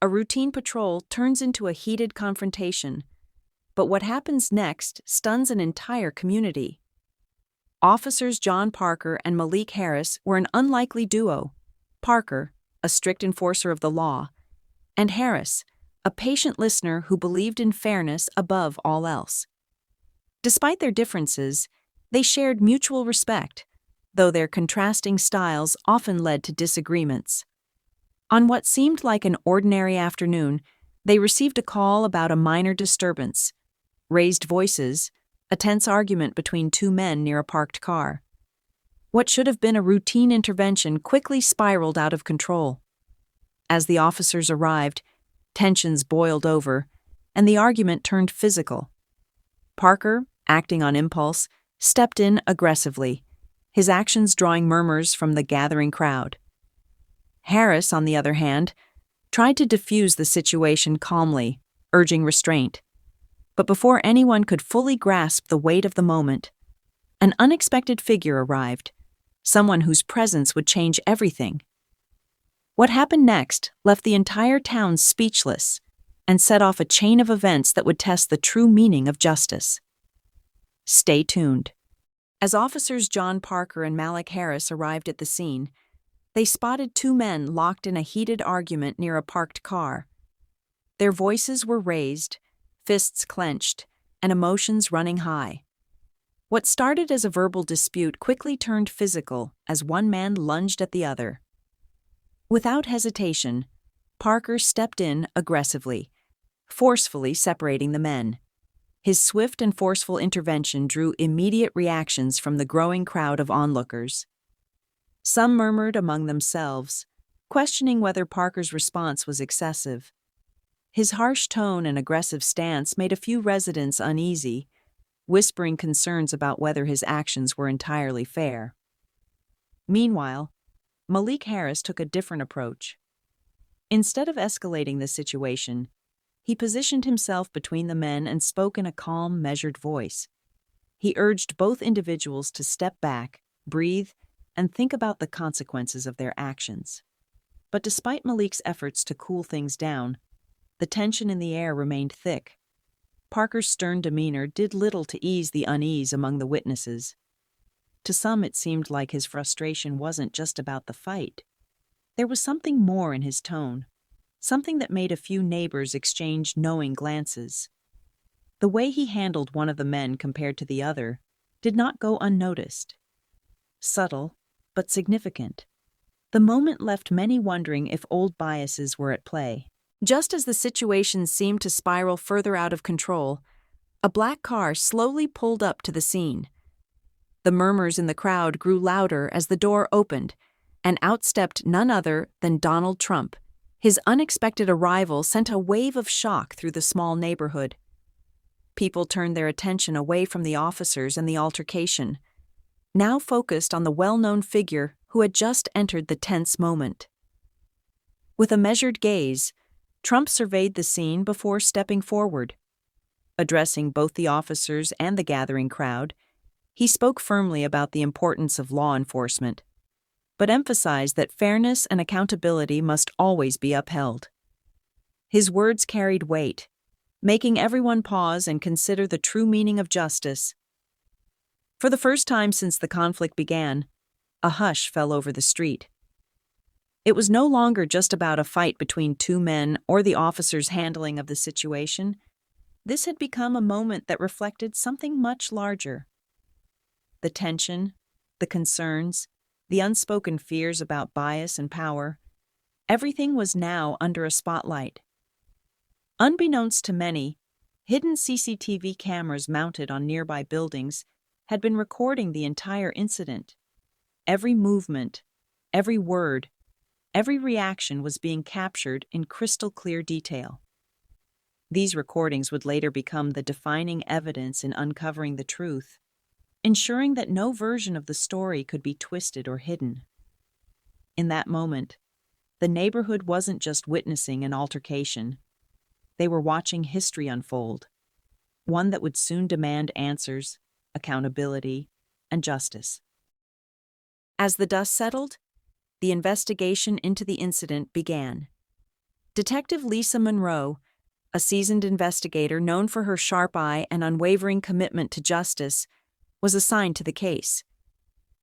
A routine patrol turns into a heated confrontation. But what happens next stuns an entire community. Officers John Parker and Malik Harris were an unlikely duo. Parker, a strict enforcer of the law, and Harris, a patient listener who believed in fairness above all else. Despite their differences, they shared mutual respect, though their contrasting styles often led to disagreements. On what seemed like an ordinary afternoon, they received a call about a minor disturbance, raised voices, a tense argument between two men near a parked car. What should have been a routine intervention quickly spiraled out of control. As the officers arrived, tensions boiled over, and the argument turned physical. Parker, acting on impulse, stepped in aggressively, his actions drawing murmurs from the gathering crowd. Harris, on the other hand, tried to diffuse the situation calmly, urging restraint. But before anyone could fully grasp the weight of the moment, an unexpected figure arrived, someone whose presence would change everything. What happened next left the entire town speechless and set off a chain of events that would test the true meaning of justice. Stay tuned. As officers John Parker and Malik Harris arrived at the scene, they spotted two men locked in a heated argument near a parked car. Their voices were raised, fists clenched, and emotions running high. What started as a verbal dispute quickly turned physical as one man lunged at the other. Without hesitation, Parker stepped in aggressively, forcefully separating the men. His swift and forceful intervention drew immediate reactions from the growing crowd of onlookers. Some murmured among themselves, questioning whether Parker's response was excessive. His harsh tone and aggressive stance made a few residents uneasy, whispering concerns about whether his actions were entirely fair. Meanwhile, Malik Harris took a different approach. Instead of escalating the situation, he positioned himself between the men and spoke in a calm, measured voice. He urged both individuals to step back, breathe, and think about the consequences of their actions. But despite Malik's efforts to cool things down, the tension in the air remained thick. Parker's stern demeanor did little to ease the unease among the witnesses. To some, it seemed like his frustration wasn't just about the fight. There was something more in his tone, something that made a few neighbors exchange knowing glances. The way he handled one of the men compared to the other did not go unnoticed. Subtle, but significant. The moment left many wondering if old biases were at play. Just as the situation seemed to spiral further out of control, a black car slowly pulled up to the scene. The murmurs in the crowd grew louder as the door opened, and out stepped none other than Donald Trump. His unexpected arrival sent a wave of shock through the small neighborhood. People turned their attention away from the officers and the altercation, now focused on the well-known figure who had just entered the tense moment. With a measured gaze, Trump surveyed the scene before stepping forward. Addressing both the officers and the gathering crowd, he spoke firmly about the importance of law enforcement, but emphasized that fairness and accountability must always be upheld. His words carried weight, making everyone pause and consider the true meaning of justice. For the first time since the conflict began, a hush fell over the street. It was no longer just about a fight between two men or the officers' handling of the situation. This had become a moment that reflected something much larger. The tension, the concerns, the unspoken fears about bias and power, everything was now under a spotlight. Unbeknownst to many, hidden CCTV cameras mounted on nearby buildings had been recording the entire incident. Every movement, every word, every reaction was being captured in crystal clear detail. These recordings would later become the defining evidence in uncovering the truth, ensuring that no version of the story could be twisted or hidden. In that moment, the neighborhood wasn't just witnessing an altercation. They were watching history unfold, one that would soon demand answers, accountability, and justice. As the dust settled, the investigation into the incident began. Detective Lisa Monroe, a seasoned investigator known for her sharp eye and unwavering commitment to justice, was assigned to the case.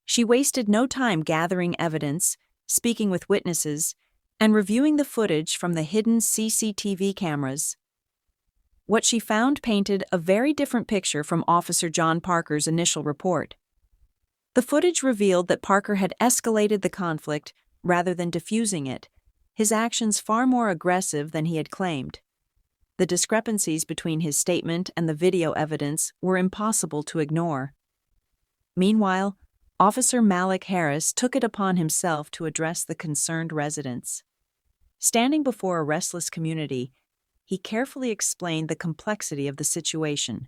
She wasted no time gathering evidence, speaking with witnesses, and reviewing the footage from the hidden CCTV cameras. What she found painted a very different picture from Officer John Parker's initial report. The footage revealed that Parker had escalated the conflict rather than diffusing it, his actions far more aggressive than he had claimed. The discrepancies between his statement and the video evidence were impossible to ignore. Meanwhile, Officer Malik Harris took it upon himself to address the concerned residents. Standing before a restless community, he carefully explained the complexity of the situation.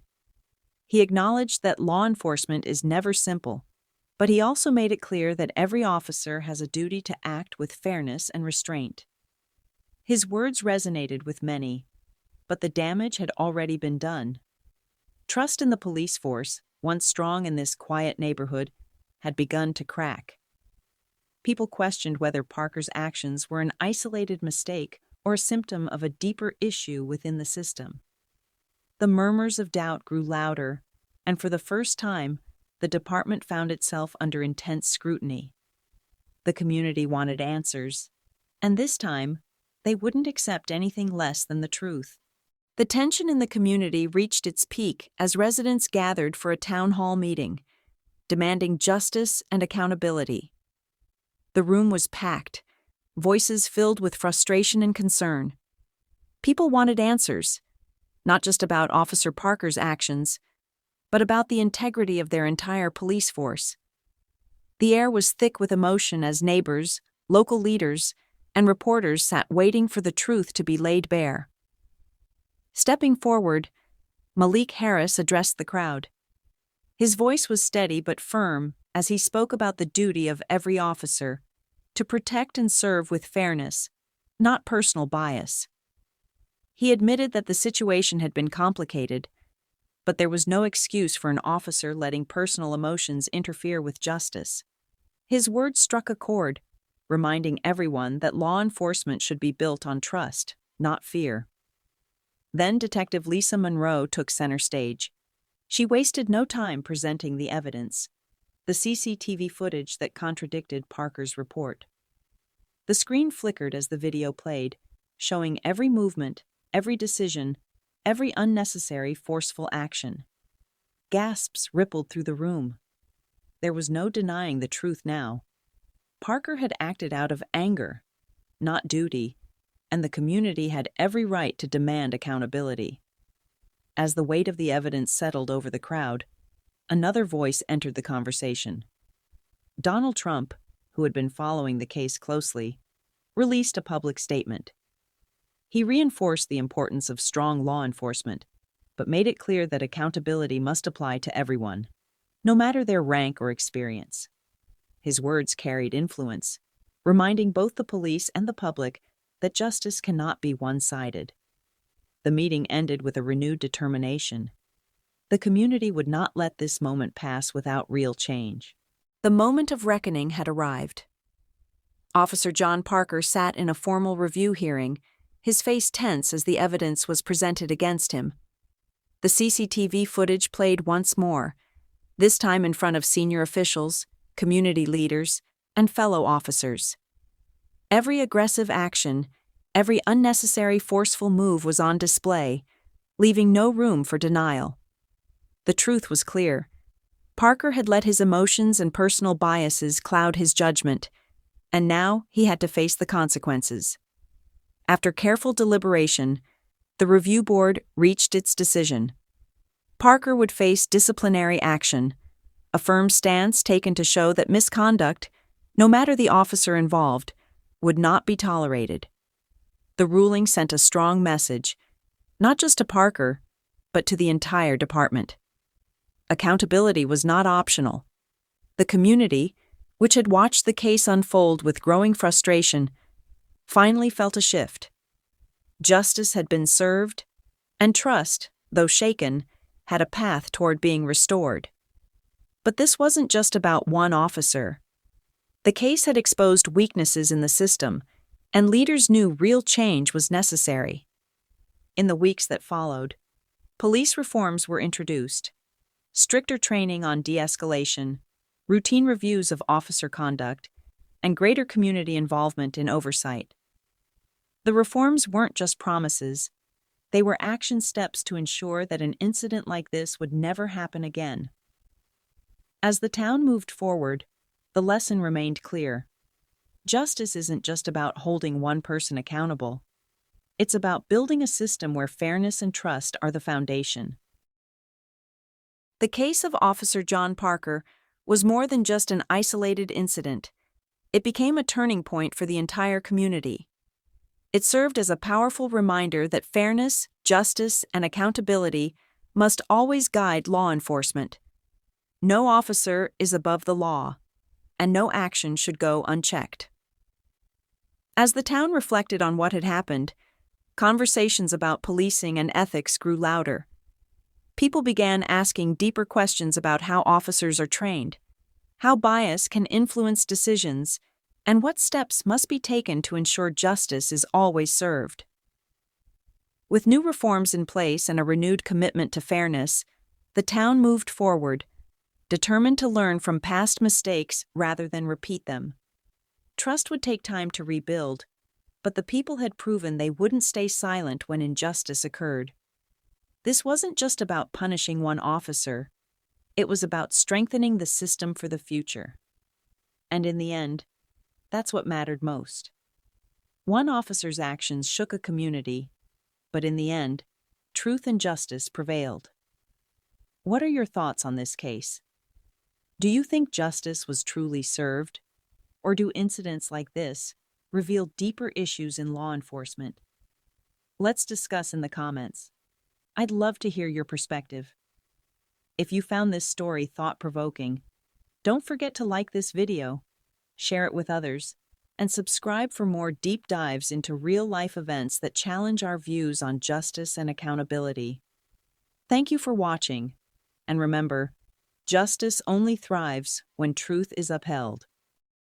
He acknowledged that law enforcement is never simple, but he also made it clear that every officer has a duty to act with fairness and restraint. His words resonated with many, but the damage had already been done. Trust in the police force, once strong in this quiet neighborhood, had begun to crack. People questioned whether Parker's actions were an isolated mistake or a symptom of a deeper issue within the system. The murmurs of doubt grew louder, and for the first time, the department found itself under intense scrutiny. The community wanted answers, and this time, they wouldn't accept anything less than the truth. The tension in the community reached its peak as residents gathered for a town hall meeting, demanding justice and accountability. The room was packed, voices filled with frustration and concern. People wanted answers, not just about Officer Parker's actions, but about the integrity of their entire police force. The air was thick with emotion as neighbors, local leaders, and reporters sat waiting for the truth to be laid bare. Stepping forward, Malik Harris addressed the crowd. His voice was steady but firm as he spoke about the duty of every officer to protect and serve with fairness, not personal bias. He admitted that the situation had been complicated, but there was no excuse for an officer letting personal emotions interfere with justice. His words struck a chord, reminding everyone that law enforcement should be built on trust, not fear. Then Detective Lisa Monroe took center stage. She wasted no time presenting the evidence, the CCTV footage that contradicted Parker's report. The screen flickered as the video played, showing every movement, every decision, every unnecessary forceful action. Gasps rippled through the room. There was no denying the truth now. Parker had acted out of anger, not duty, and the community had every right to demand accountability. As the weight of the evidence settled over the crowd, another voice entered the conversation. Donald Trump, who had been following the case closely, released a public statement. He reinforced the importance of strong law enforcement, but made it clear that accountability must apply to everyone, no matter their rank or experience. His words carried influence, reminding both the police and the public that justice cannot be one-sided. The meeting ended with a renewed determination. The community would not let this moment pass without real change. The moment of reckoning had arrived. Officer John Parker sat in a formal review hearing, his face tense as the evidence was presented against him. The CCTV footage played once more, this time in front of senior officials, community leaders, and fellow officers. Every aggressive action, every unnecessary forceful move was on display, leaving no room for denial. The truth was clear. Parker had let his emotions and personal biases cloud his judgment, and now he had to face the consequences. After careful deliberation, the review board reached its decision. Parker would face disciplinary action, a firm stance taken to show that misconduct, no matter the officer involved, would not be tolerated. The ruling sent a strong message, not just to Parker, but to the entire department. Accountability was not optional. The community, which had watched the case unfold with growing frustration, finally felt a shift. Justice had been served, and trust, though shaken, had a path toward being restored. But this wasn't just about one officer. The case had exposed weaknesses in the system, and leaders knew real change was necessary. In the weeks that followed, police reforms were introduced: stricter training on de-escalation, routine reviews of officer conduct, and greater community involvement in oversight. The reforms weren't just promises, they were action steps to ensure that an incident like this would never happen again. As the town moved forward, the lesson remained clear. Justice isn't just about holding one person accountable. It's about building a system where fairness and trust are the foundation. The case of Officer John Parker was more than just an isolated incident. It became a turning point for the entire community. It served as a powerful reminder that fairness, justice, and accountability must always guide law enforcement. No officer is above the law, and no action should go unchecked. As the town reflected on what had happened, conversations about policing and ethics grew louder. People began asking deeper questions about how officers are trained, how bias can influence decisions, and what steps must be taken to ensure justice is always served. With new reforms in place and a renewed commitment to fairness, the town moved forward, determined to learn from past mistakes rather than repeat them. Trust would take time to rebuild, but the people had proven they wouldn't stay silent when injustice occurred. This wasn't just about punishing one officer, it was about strengthening the system for the future. And in the end, that's what mattered most. One officer's actions shook a community, but in the end, truth and justice prevailed. What are your thoughts on this case? Do you think justice was truly served? Or do incidents like this reveal deeper issues in law enforcement? Let's discuss in the comments. I'd love to hear your perspective. If you found this story thought-provoking, don't forget to like this video, share it with others, and subscribe for more deep dives into real-life events that challenge our views on justice and accountability. Thank you for watching, and remember, justice only thrives when truth is upheld.